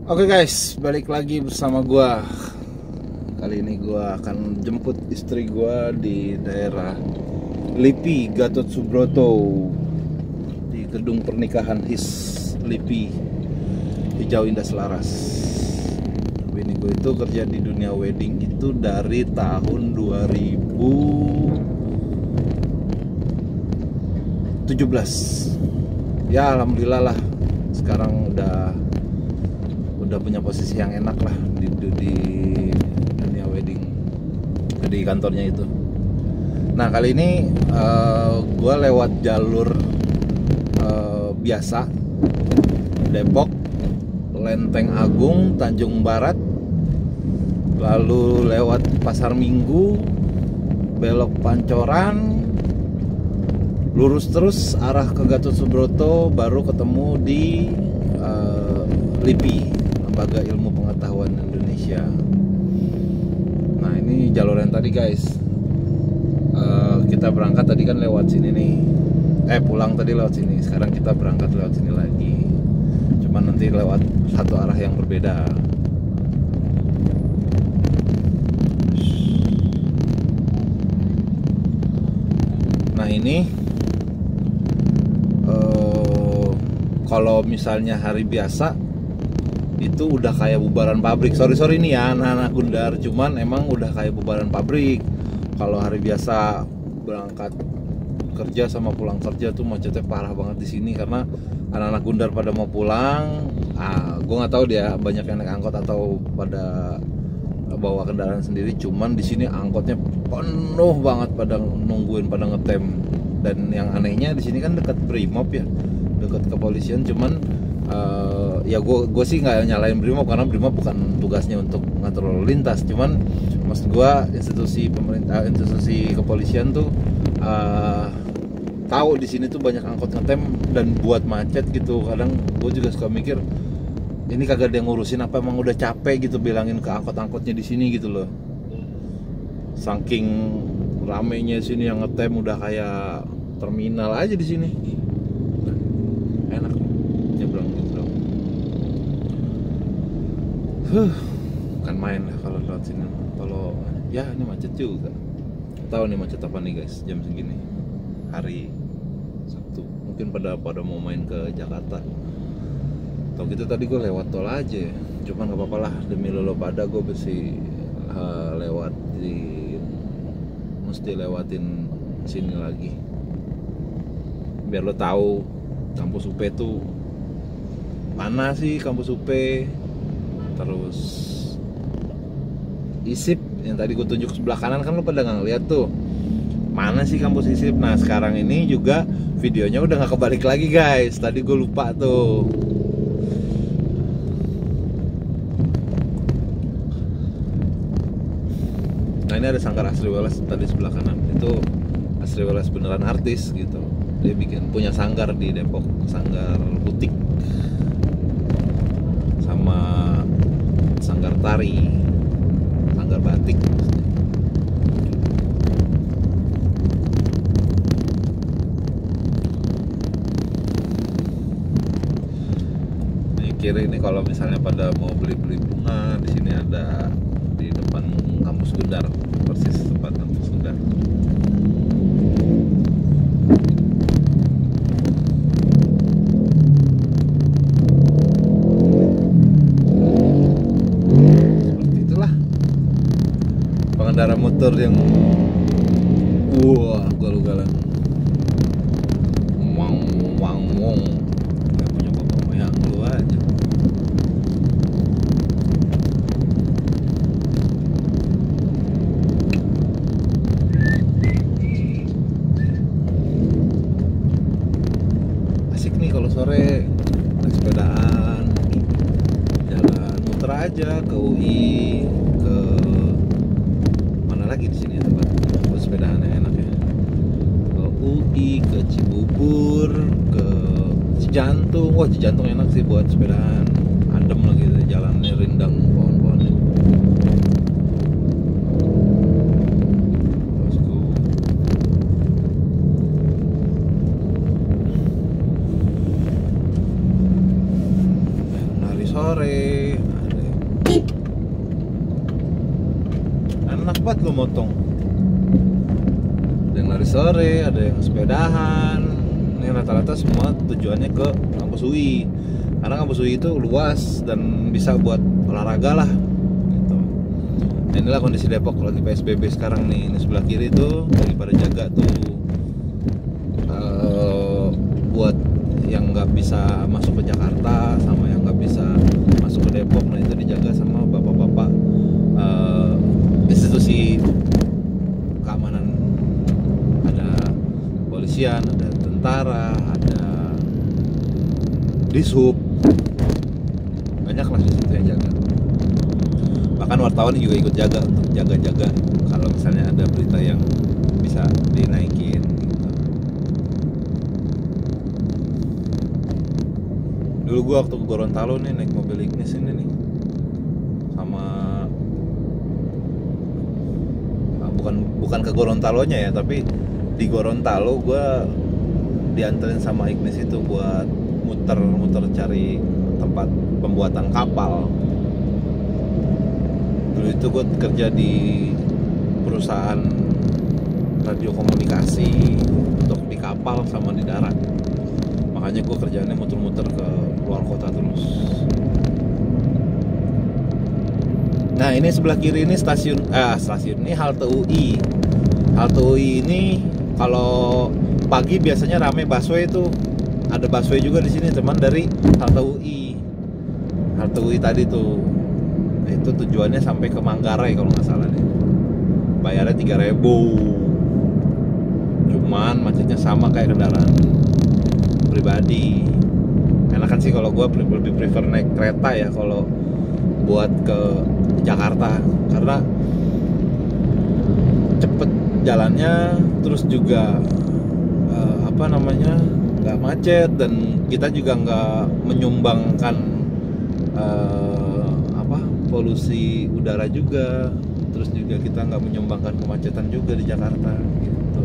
Oke guys, balik lagi bersama gua. Kali ini gua akan jemput istri gua di daerah LIPI, Gatot Subroto, di gedung pernikahan HIS LIPI Hijau Indah Selaras. Bini gue itu kerja di dunia wedding itu dari tahun 2017. Ya alhamdulillah lah, sekarang udah punya posisi yang enak lah di dunia wedding, di kantornya itu. Nah kali ini gue lewat jalur biasa, Depok, Lenteng Agung, Tanjung Barat, lalu lewat Pasar Minggu, belok Pancoran, lurus terus arah ke Gatot Subroto, baru ketemu di LIPI, Lembaga Ilmu Pengetahuan Indonesia. Nah ini jalur yang tadi guys, kita berangkat tadi kan lewat sini nih, pulang tadi lewat sini, sekarang kita berangkat lewat sini lagi, cuman nanti lewat satu arah yang berbeda. Nah ini kalau misalnya hari biasa itu udah kayak bubaran pabrik. Sorry nih ya anak-anak Gundar, cuman emang udah kayak bubaran pabrik. Kalau hari biasa berangkat kerja sama pulang kerja tuh macetnya parah banget di sini, karena anak-anak Gundar pada mau pulang. Gue nggak tahu dia banyak yang naik angkot atau pada bawa kendaraan sendiri. Cuman di sini angkotnya penuh banget, pada nungguin, pada ngetem. Dan yang anehnya di sini kan dekat Brimob ya, dekat kepolisian. Cuman ya gue sih nggak nyalain Brimob, karena Brimob bukan tugasnya untuk ngatur lalu lintas. Cuman maksud gue institusi pemerintah, institusi kepolisian tuh tahu di sini tuh banyak angkot ngetem dan buat macet gitu. Kadang gue juga suka mikir, ini kagak ada yang ngurusin apa emang udah capek gitu bilangin ke angkot-angkotnya di sini gitu loh. Saking ramenya sini yang ngetem udah kayak terminal aja di sini. Enak nyebrang. Kan main lah kalau lewat sini. Kalau ya ini macet juga. Tahu nih macet apa nih guys jam segini hari Sabtu. Mungkin pada mau main ke Jakarta. Atau gitu tadi gue lewat tol aja. Cuman gak apa-apa lah, demi lo pada gue mesti mesti lewatin sini lagi. Biar lo tahu kampus UP tuh mana sih, kampus UP. Terus ISIP yang tadi gue tunjuk sebelah kanan kan lo pada nggak ngeliat tuh, mana sih kampus ISIP. Nah sekarang ini juga videonya udah nggak kebalik lagi guys, tadi gue lupa tuh. Nah ini ada Sanggar Asri Welas tadi sebelah kanan, itu Asri Welas beneran artis gitu. Dia punya sanggar di Depok, sanggar butik sama sanggar tari, sanggar batik. Di kiri ini kalau misalnya pada mau beli bunga, di sini ada di depan kampus Gundar, persis tempat kampus Gundar. Seperti itulah pengendara motor yang ugal-ugalan, wang nggak punya bapak moyang lu aja. Asik nih kalau sore naik sepedaan, jalan muter aja ke UI, ke mana lagi di sini tempat buat sepedaannya enak ya, ke UI, ke Cibubur, ke Cijantung. Wah Cijantung enak sih buat sepedaan, adem lagi jalannya, rindang pohon-pohonnya. Hari sore banget lo motong. Ada yang lari sore, ada yang sepedahan. Ini rata-rata semua tujuannya ke kampus UI. Karena kampus UI itu luas dan bisa buat olahraga lah gitu. Nah, inilah kondisi Depok lagi PSBB sekarang nih. Ini sebelah kiri tuh lagi pada jaga tuh buat yang nggak bisa masuk ke Jakarta sama yang nggak bisa masuk ke Depok. Nah itu dijaga sama bapak-bapak institusi keamanan, ada polisian, ada tentara, ada dishub, banyak lah di situ yang jaga. Bahkan wartawan juga ikut jaga untuk jaga-jaga kalau misalnya ada berita yang bisa dinaikin gitu. Dulu gua waktu ke Gorontalo nih naik mobil Ignis ini nih sama bukan ke Gorontalonya ya, tapi di Gorontalo gua dianterin sama Ignis itu buat muter-muter cari tempat pembuatan kapal. Dulu itu gue kerja di perusahaan radio komunikasi untuk di kapal sama di darat. Makanya gue kerjaannya muter-muter ke luar kota terus. Nah ini sebelah kiri ini stasiun ini halte UI. Halte UI ini kalau pagi biasanya rame busway itu. Ada busway juga di sini teman dari halte UI. Halte UI tadi tuh. Nah, itu tujuannya sampai ke Manggarai kalau nggak salah nih. Bayarnya 3.000. Cuman macetnya sama kayak kendaraan pribadi. Enakan sih kalau gue lebih prefer naik kereta ya kalau buat ke Jakarta, karena cepet jalannya, terus juga nggak macet, dan kita juga nggak menyumbangkan polusi udara juga, terus juga kita nggak menyumbangkan kemacetan juga di Jakarta gitu.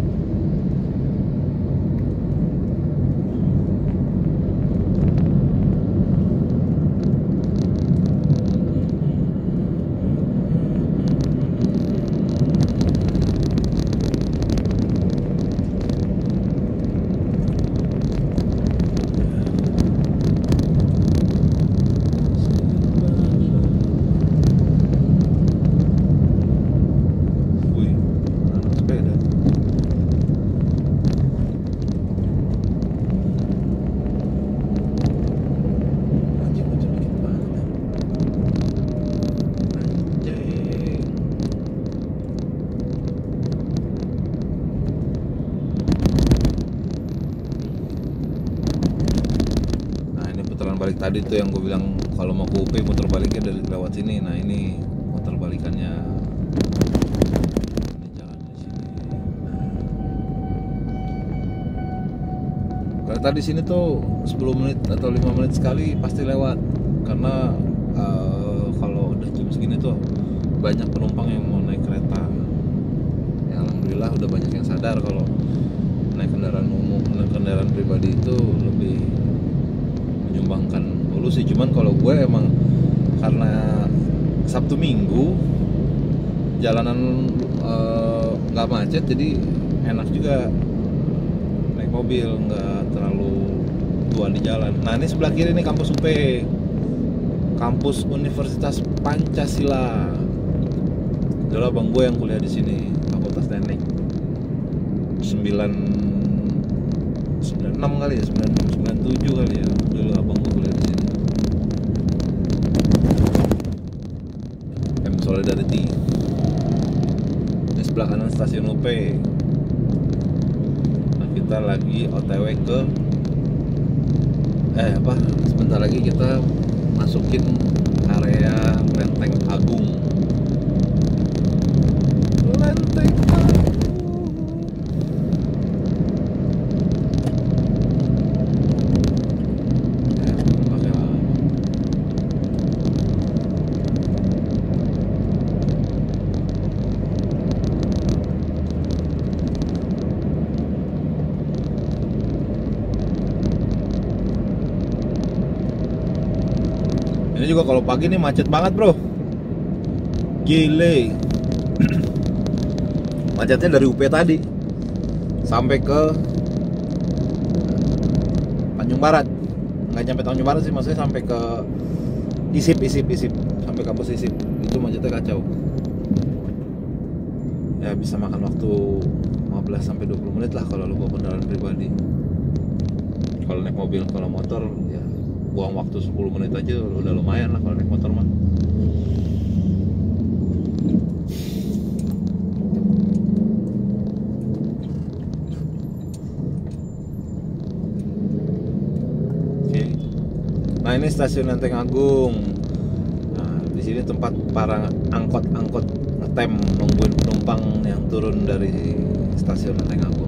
Balik tadi tuh yang gue bilang kalau mau ke UP muter baliknya dari lewat sini. Nah ini muter balikannya, ini jalan di sini. Kalau tadi sini tuh 10 menit atau 5 menit sekali pasti lewat, karena kalau udah jam segini tuh banyak penumpang yang mau naik kereta. Ya, alhamdulillah udah banyak yang sadar kalau naik kendaraan umum, naik kendaraan pribadi itu lebih menyumbangkan polusi. Cuman kalau gue emang karena Sabtu Minggu jalanan nggak macet, jadi enak juga naik mobil, nggak terlalu tua di jalan. Nah ini sebelah kiri nih kampus UP, kampus Universitas Pancasila. Dulu abang gue yang kuliah di sini, Fakultas Teknik 96 kali ya, 97 kali ya. Dulu abang gue kuliah di sini. Solidarity. Di sebelah kanan stasiun UP. Nah, kita lagi OTW ke sebentar lagi kita masukin area Lenteng Agung. Lenteng Agung. Ini juga kalau pagi nih macet banget bro, gile. Macetnya dari UP tadi sampai ke Tanjung Barat. Nggak nyampe Tanjung Barat sih, maksudnya sampai ke Isip, sampai kampus Isip. Itu macetnya kacau. Ya bisa makan waktu 15 sampai 20 menit lah kalau lu bawa kendaraan pribadi. Kalau naik mobil, kalau motor ya buang waktu 10 menit aja udah lumayan lah kalau naik motor mah. Oke. Nah, ini stasiun Lenteng Agung. Nah, di sini tempat para angkot-angkot ngetem nungguin penumpang yang turun dari stasiun Lenteng Agung.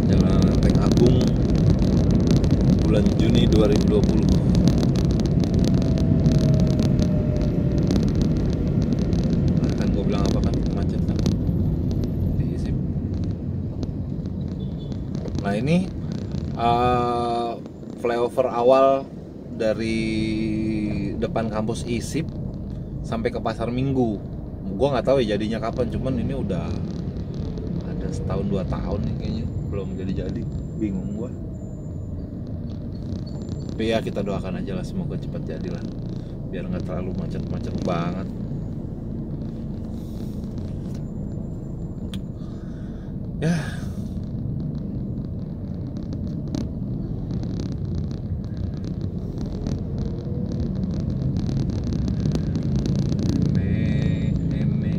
Jalan Lenteng Agung bulan Juni 2020. Nah, kan gue bilang apa kan, macet kan di Isip. Nah, ini flyover awal dari depan kampus Isip sampai ke Pasar Minggu. Gue nggak tahu ya jadinya kapan, cuman ini udah ada setahun 2 tahun nih kayaknya belum jadi, bingung gue. Tapi ya kita doakan aja lah, semoga cepat jadi lah, biar nggak terlalu macet-macet banget. Ya. Ini.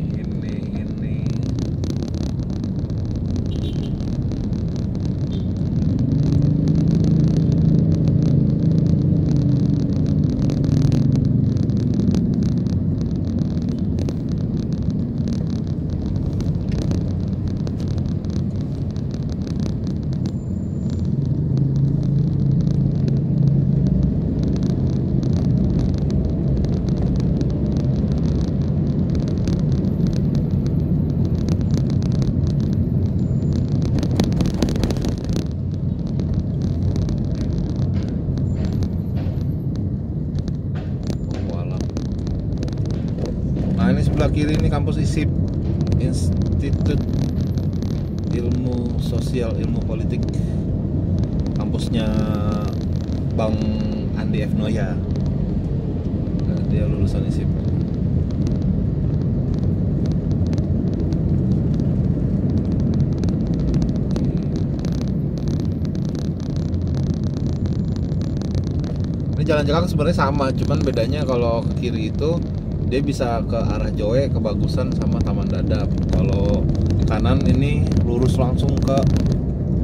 Nah, ini sebelah kiri ini kampus Isip, Institut Ilmu Sosial Ilmu Politik, kampusnya Bang Andi F. Noya. Nah, dia lulusan Isip. Ini jalan-jalan sebenarnya sama, cuman bedanya kalau ke kiri itu dia bisa ke arah Joe, Kebagusan sama Taman Dadap. Kalau kanan ini lurus langsung ke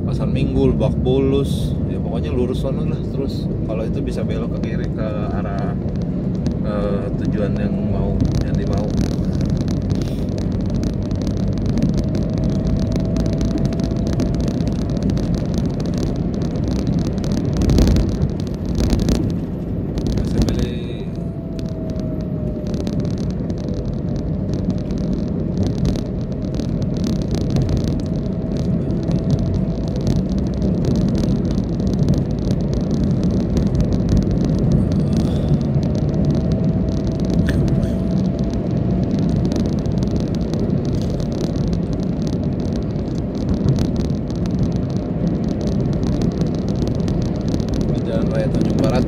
Pasar Minggu, Lebak Bulus. Ya pokoknya lurus sana lah terus. Kalau itu bisa belok ke kiri ke arah tujuan yang dimau. Jalan Raya Tanjung Barat.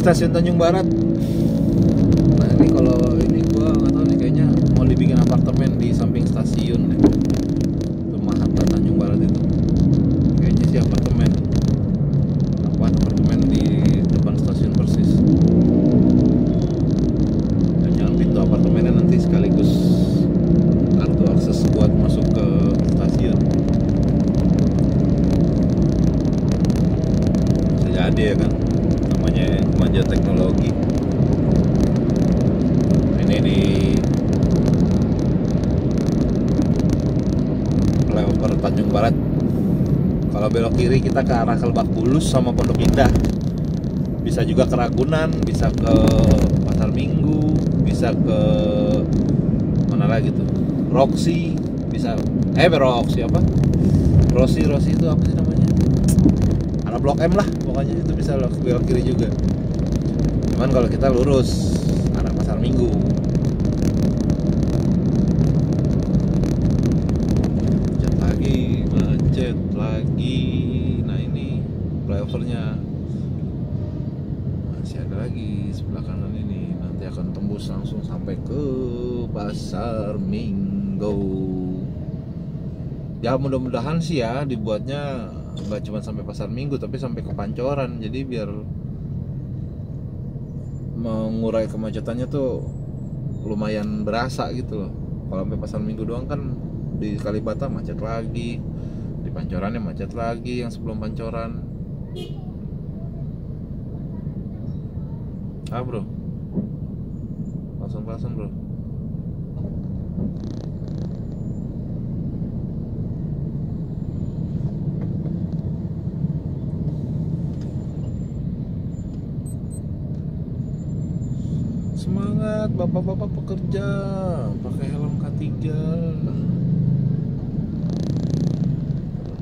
stasiun Tanjung Barat. Nah ini kalau ini gua nggak tahu nih, kayaknya mau dibikin apartemen di samping stasiun nih. Rumah Tanjung Barat itu kayaknya sih apartemen. Apartemen di depan stasiun persis. Dan jangan pintu apartemennya nanti sekaligus kartu akses buat masuk ke stasiun. Bisa jadi ya kan, namanya kemajuan teknologi. Ini di flyover Tanjung Barat. Kalau belok kiri kita ke arah Lebak Bulus sama Pondok Indah. Bisa juga ke Ragunan, bisa ke Pasar Minggu, bisa ke mana lagi tuh? Roxy, bisa Roxy apa? Roxy itu apa sih namanya? Arah Blok M lah, pokoknya itu bisa belok kiri juga. Cuman kalau kita lurus arah Pasar Minggu. Macet lagi. Nah ini flyovernya masih ada lagi sebelah kanan ini, nanti akan tembus langsung sampai ke Pasar Minggu. Ya mudah-mudahan sih ya dibuatnya nggak cuma sampai Pasar Minggu tapi sampai ke Pancoran, jadi biar mengurai kemacetannya tuh lumayan berasa gitu loh. Kalau sampai Pasar Minggu doang kan di Kalibata macet lagi, di Pancorannya macet lagi yang sebelum Pancoran. Bro, langsung bro. Semangat bapak-bapak pekerja, pakai helm K3,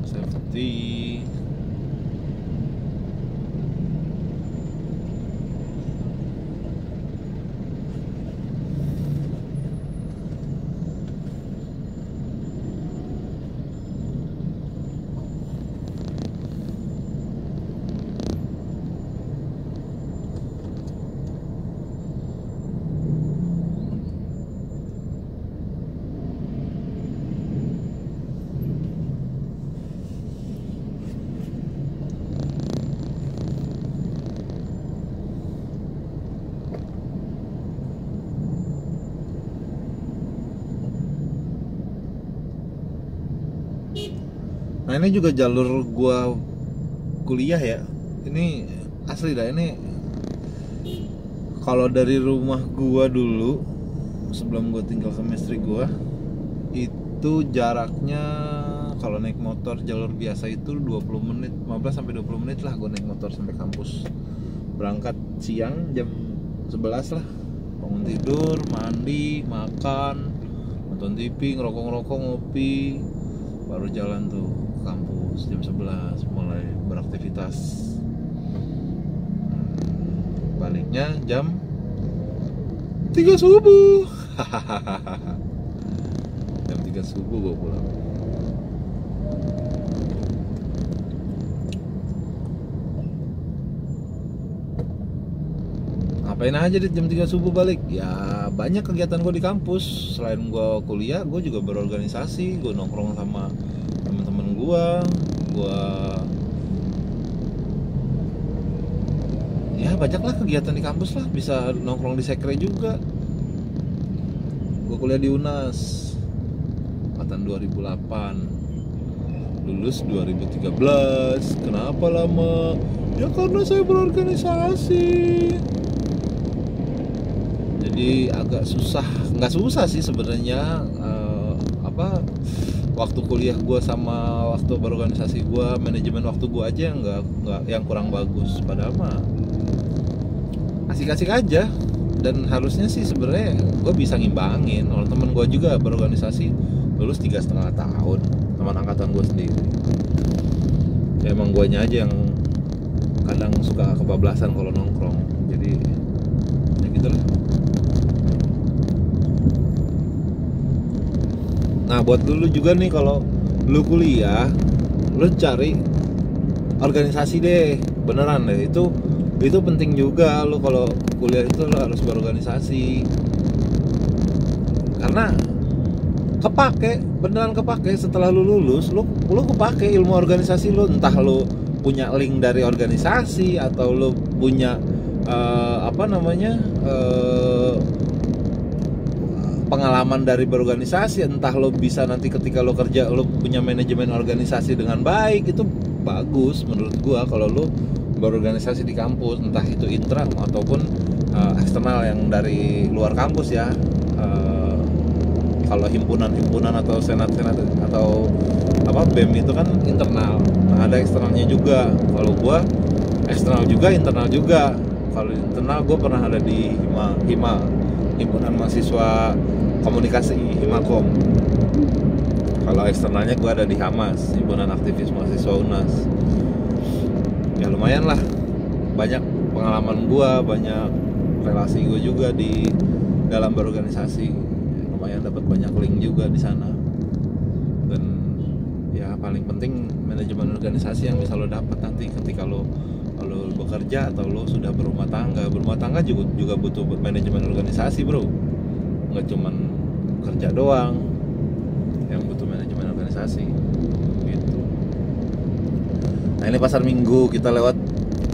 safety. Nah ini juga jalur gua kuliah ya. Ini asli dah, ini kalau dari rumah gua dulu sebelum gua tinggal sama istri gua itu jaraknya kalau naik motor jalur biasa itu 20 menit, 15 sampai 20 menit lah gua naik motor sampai kampus. Berangkat siang jam 11 lah. Bangun tidur, mandi, makan, nonton TV, ngerokok-ngerokok, ngopi, baru jalan tuh kampus jam 11 mulai beraktivitas. Baliknya jam 3 subuh. Jam 3 subuh gue pulang. Ngapain aja di jam 3 subuh balik? Ya banyak kegiatan gue di kampus. Selain gue kuliah, gue juga berorganisasi. Gue nongkrong sama temen-temen gue ya banyak lah kegiatan di kampus lah. Bisa nongkrong di sekre juga. Gue kuliah di UNAS angkatan 2008, lulus 2013. Kenapa lama? Ya karena saya berorganisasi. Jadi agak susah, nggak susah sih sebenarnya, waktu kuliah gue sama waktu berorganisasi gue, manajemen waktu gue aja nggak yang kurang bagus. Padahal mah asik-asik aja, dan harusnya sih sebenarnya gue bisa ngimbangin. Orang temen gue juga berorganisasi lulus 3,5 tahun, teman angkatan gue sendiri. Ya emang guanya aja yang kadang suka kebablasan kalau nongkrong, jadi ya gitulah. Nah buat dulu juga nih, kalau lu kuliah, lu cari organisasi deh, beneran deh. Itu Itu penting juga lo kalau kuliah itu lo harus berorganisasi, karena beneran kepake setelah lu lulus. Lu kepake ilmu organisasi lu, entah lu punya link dari organisasi atau lu punya pengalaman dari berorganisasi, entah lo bisa nanti ketika lo kerja lo punya manajemen organisasi dengan baik. Itu bagus menurut gua kalau lo berorganisasi di kampus, entah itu intra ataupun eksternal yang dari luar kampus ya. Kalau himpunan atau senat atau BEM itu kan internal, nah ada eksternalnya juga. Kalau gua eksternal juga, internal juga. Kalau internal gua pernah ada di himpunan mahasiswa komunikasi, Himakom. Kalau eksternalnya gue ada di Hamas, himpunan aktivis mahasiswa UNAS. Ya lumayan lah, banyak pengalaman gue, banyak relasi gue juga di dalam berorganisasi. Lumayan dapat banyak link juga di sana. Dan ya paling penting manajemen organisasi yang bisa lo dapat nanti ketika lo bekerja atau lo sudah berumah tangga juga butuh manajemen organisasi, bro. Nggak cuman kerja doang yang butuh manajemen organisasi gitu. Nah ini pasar Minggu, kita lewat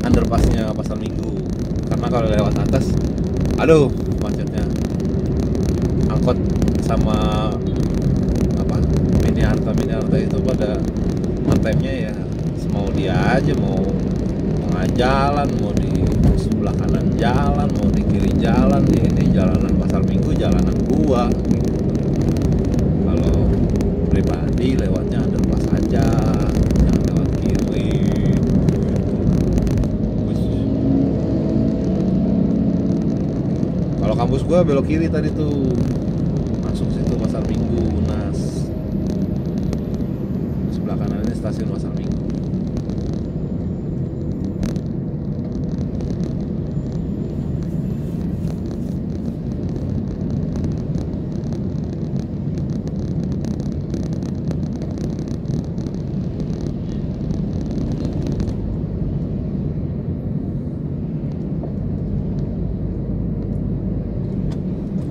underpassnya pasar Minggu, karena kalau lewat atas aduh macetnya. Angkot sama mini harta itu pada ngetemnya ya semau dia aja, mau tengah jalan, mau di sebelah kanan jalan, mau di kiri jalan. Ini jalanan pasar Minggu, jalanan gua. Kalau pribadi lewatnya underpass aja, jangan lewat kiri. Kalau kampus gua belok kiri tadi tuh, masuk situ pasar Minggu UNAS. Sebelah kanan ini stasiun pasar Minggu.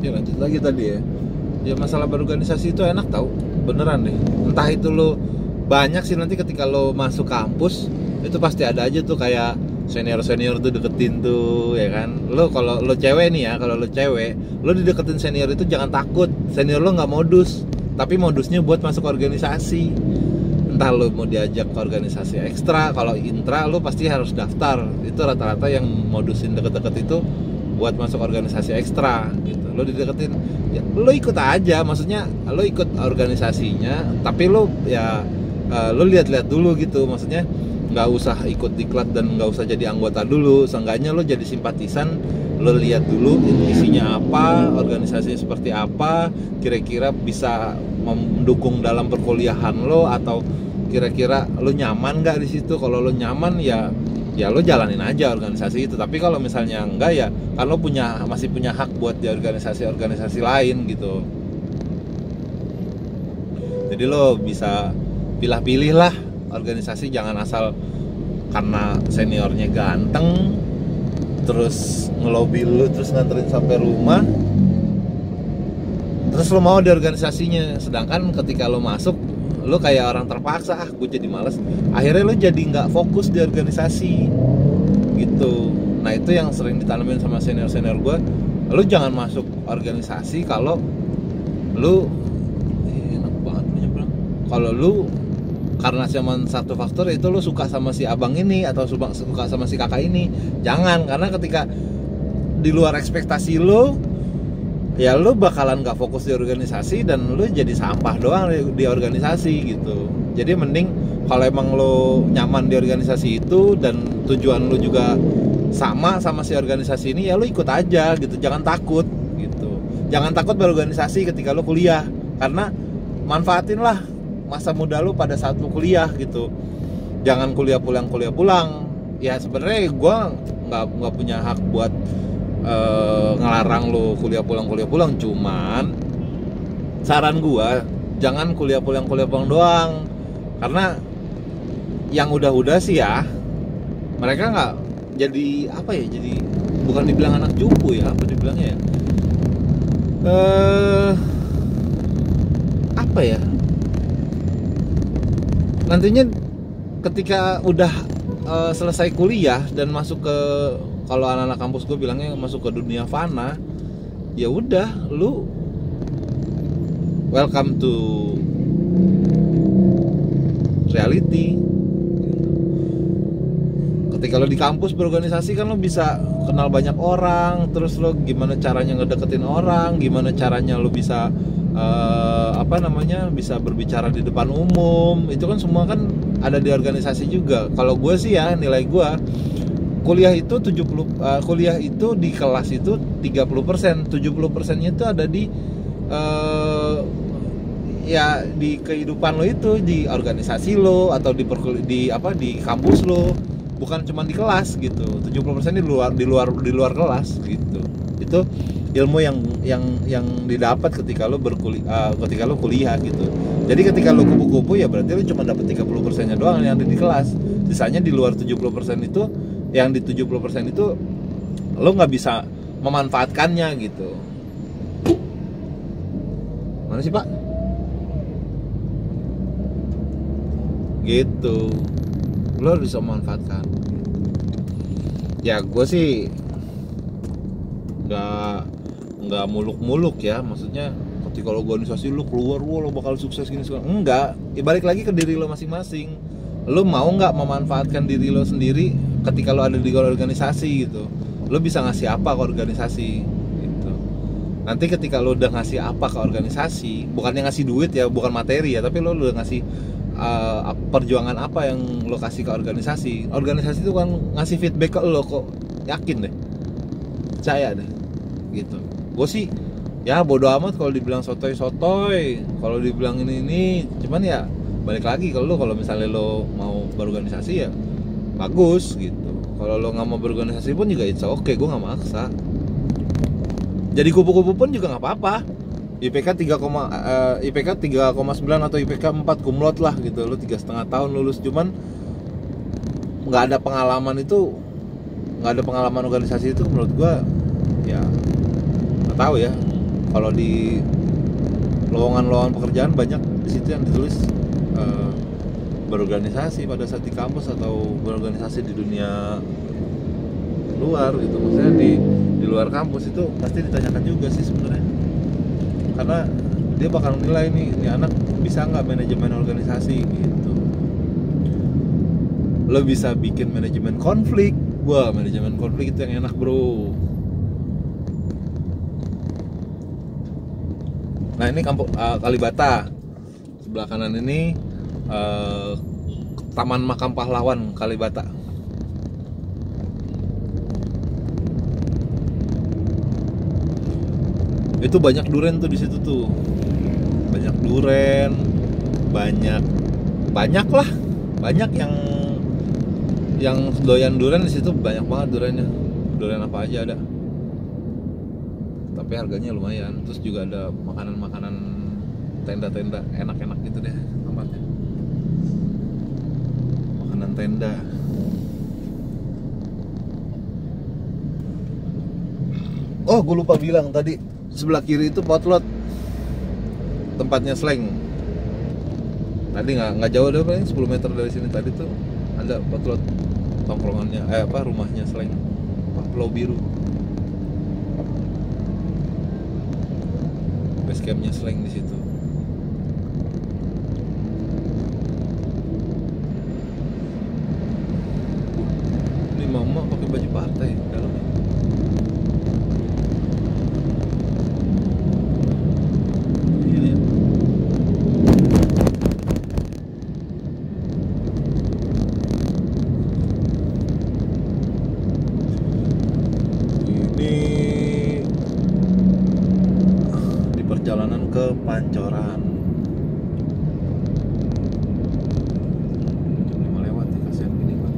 Ya lanjut lagi tadi ya masalah berorganisasi itu enak tau, beneran deh. Entah itu lo banyak sih nanti ketika lo masuk kampus itu pasti ada aja tuh kayak senior tuh deketin tuh ya kan. Lo kalau lo cewek nih ya, kalau lo cewek lo dideketin senior itu jangan takut. Senior lo nggak modus, tapi modusnya buat masuk organisasi. Entah lo mau diajak ke organisasi ekstra, kalau intra lo pasti harus daftar. Itu rata-rata yang modusin deket-deket itu buat masuk organisasi ekstra gitu. Lo dideketin ya, lo ikut aja, maksudnya lo ikut organisasinya, tapi lo ya lo lihat-lihat dulu gitu. Maksudnya nggak usah ikut diklat dan nggak usah jadi anggota dulu, seenggaknya lo jadi simpatisan. Lo lihat dulu isinya apa, organisasinya seperti apa, kira-kira bisa mendukung dalam perkuliahan lo, atau kira-kira lo nyaman nggak di situ. Kalau lo nyaman ya lo jalanin aja organisasi itu. Tapi kalau misalnya enggak ya kan lo masih punya hak buat di organisasi lain gitu. Jadi lo bisa pilih-pilih lah organisasi, jangan asal karena seniornya ganteng terus ngelobi lo, terus nganterin sampai rumah, terus lo mau di organisasinya. Sedangkan ketika lo masuk lo kayak orang terpaksa, gue jadi males. Akhirnya lo jadi nggak fokus di organisasi gitu. Nah itu yang sering ditanamin sama senior gue. Lo jangan masuk organisasi kalau lo enak banget punya bilang. Kalau lo karena cuman satu faktor itu lo suka sama si abang ini atau suka sama si kakak ini, jangan. Karena ketika di luar ekspektasi lo, ya lo bakalan gak fokus di organisasi dan lo jadi sampah doang di organisasi gitu. Jadi mending kalau emang lo nyaman di organisasi itu dan tujuan lo juga sama si organisasi ini, ya lo ikut aja gitu. Jangan takut gitu. Jangan takut berorganisasi ketika lo kuliah, karena manfaatin lah masa muda lo pada saat lo kuliah gitu. Jangan kuliah pulang. Ya sebenarnya gue nggak punya hak buat ngelarang lo kuliah pulang, cuman saran gua jangan kuliah pulang doang. Karena yang udah sih ya mereka jadi apa ya, jadi bukan dibilang anak cupu ya, apa dibilangnya ya, eh apa ya, nantinya ketika udah selesai kuliah dan masuk ke, kalau anak-anak kampus gue bilangnya masuk ke dunia fana, ya udah lu welcome to reality. Ketika lo di kampus berorganisasi kan lo bisa kenal banyak orang, terus lo gimana caranya ngedeketin orang, gimana caranya lo bisa bisa berbicara di depan umum, itu kan semua kan ada di organisasi juga. Kalau gue sih ya, nilai gue kuliah itu 70 kuliah itu di kelas itu 30%, 70%-nya itu ada di ya di kehidupan lo, itu di organisasi lo atau di kampus lo, bukan cuma di kelas gitu. 70% di luar kelas gitu. Itu ilmu yang didapat ketika lo ketika lo kuliah gitu. Jadi ketika lo kupu-kupu ya berarti lo cuma dapat 30%-nya doang yang ada di kelas. Sisanya di luar 70% itu, yang di 70% itu lo nggak bisa memanfaatkannya gitu. Mana sih Pak? Gitu. Lo harus bisa memanfaatkan. Ya gue sih nggak muluk-muluk ya, maksudnya ketika lo organisasi lo keluar lo bakal sukses gini segala, enggak. Balik lagi ke diri lo masing-masing. Lo mau nggak memanfaatkan diri lo sendiri ketika lo ada di organisasi gitu. Lo bisa ngasih apa ke organisasi gitu. Nanti ketika lo udah ngasih apa ke organisasi, bukannya ngasih duit ya, bukan materi ya, tapi lo udah ngasih perjuangan apa yang lo kasih ke organisasi. Organisasi itu kan ngasih feedback ke lo kok, yakin deh, percaya deh gitu. Gue sih ya bodo amat kalau dibilang sotoy, kalau dibilang ini, cuman ya balik lagi kalau misalnya lo mau berorganisasi ya bagus gitu. Kalau lo nggak mau berorganisasi pun juga it's okay, gue nggak maksa. Jadi kupu-kupu pun juga nggak apa-apa. IPK 3,9 atau IPK 4 kumlot lah gitu, lo 3,5 tahun lulus, cuman nggak ada pengalaman organisasi itu menurut gue ya nggak tahu ya. Kalau di lowongan pekerjaan banyak di situ yang ditulis berorganisasi pada saat di kampus atau berorganisasi di dunia luar gitu. Maksudnya di luar kampus itu pasti ditanyakan juga sih sebenarnya, karena dia bakal nilai nih anak bisa nggak manajemen organisasi gitu. Lo bisa bikin manajemen konflik. Wah, manajemen konflik itu yang enak bro. Nah ini kampung Kalibata, sebelah kanan ini Taman Makam Pahlawan Kalibata. Itu banyak duren tuh di situ tuh, banyak duren, banyak lah, banyak yang doyan duren di situ, banyak banget durennya. Duren apa aja ada, tapi harganya lumayan. Terus juga ada makanan tenda-tenda enak-enak gitu deh tempatnya, makanan tenda. Oh gue lupa bilang tadi, sebelah kiri itu Potlot, tempatnya Slang. Tadi nggak jauh deh, paling 10 meter dari sini tadi tuh ada Potlot, tongkrongannya rumahnya Slang, Pulau Biru, base campnya Slang di situ. Ini mama pakai baju partai dalamnya. Perjalanan ke Pancoran. Jam 5 lewat nih, kasihan gini kan.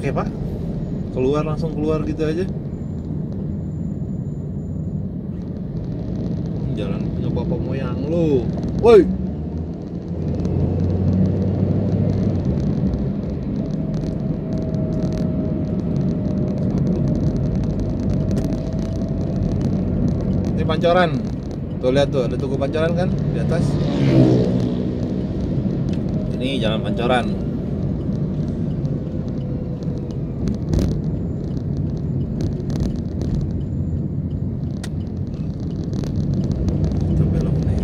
enak ya Pak, keluar langsung keluar gitu aja. Jalan punya bapak moyang lu, woi. Ini Pancoran, tuh lihat tuh ada tugu Pancoran kan di atas. Ini jalan Pancoran. Kita belok nih.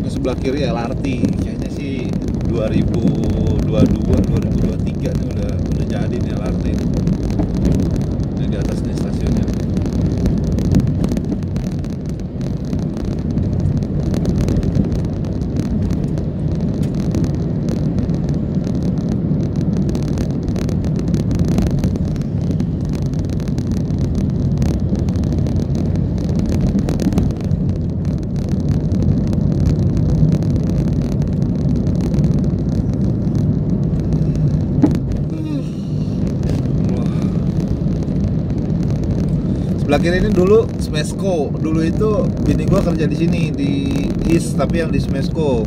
Sebelah kiri LRT, kayaknya sih 2022 2023 nih udah jadi nih LRT ini. Ini di atas nih stasiunnya. Sebelah kiri ini dulu Smesco. Dulu itu bini gua kerja di sini di East, tapi yang di Smesco.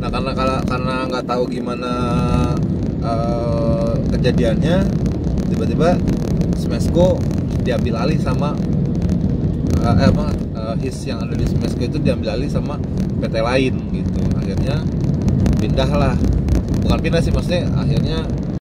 Nah karena nggak tahu gimana kejadiannya, tiba-tiba Smesco diambil alih sama His yang ada di Smesco itu diambil alih sama PT lain gitu. Akhirnya pindah lah, bukan pindah sih, maksudnya akhirnya